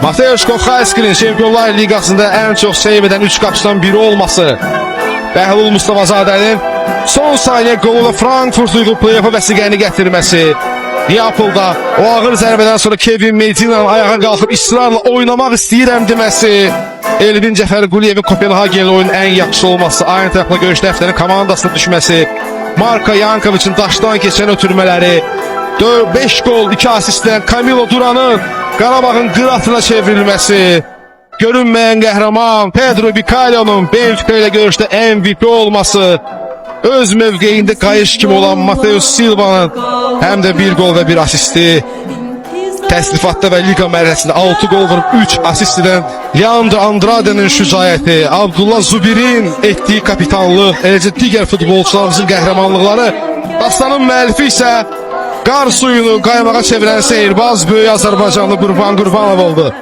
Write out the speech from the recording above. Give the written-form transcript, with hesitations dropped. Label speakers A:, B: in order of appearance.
A: Mateusz Kochaysky'nin Şampiyonlar Liqasında ən çox seyv edən 3 qapıçıdan biri olması, Bəhlul Mustafazadənin son saniyə qoluyla Frankfurtu yığıb play-off'a vəsiqəni gətirməsi, Neapolda o ağır zərbədən sonra Kevin Medina'nın ayağa qalxıb israrla oynamaq istəyirəm deməsi, Elvin Cəfərquliyevin Kopenhagen'li oyunun ən yaxşı olması, aynı tərəflə görüşdə həftənin komandasına düşməsi, Marko Yankovic'in daşdan keçən ötürmələri, 5 gol, 2 asistdən Camilo Duran'ın Qarabağın qıratına çevrilməsi, görünməyən qəhrəman Pedro Bicalio'nun Benfica ilə görüşdə MVP olması, öz mövqeyində qayış kimi olan Mateus Silva'nın həm də 1 gol və 1 asisti, təsnifatda və liqa mərhələsində 6 gol vurub 3 asist edən Leandro Andrade'nin şücaəti, Abdullah Zubir'in etdiyi kapitanlıq, eləcə digər futbolçularımızın qəhrəmanlıqları, dastanın müəllifi isə qar suyunu qaymağa çevirən seyirbaz böyük Azərbaycanlı Qurban Qurbanov oldu.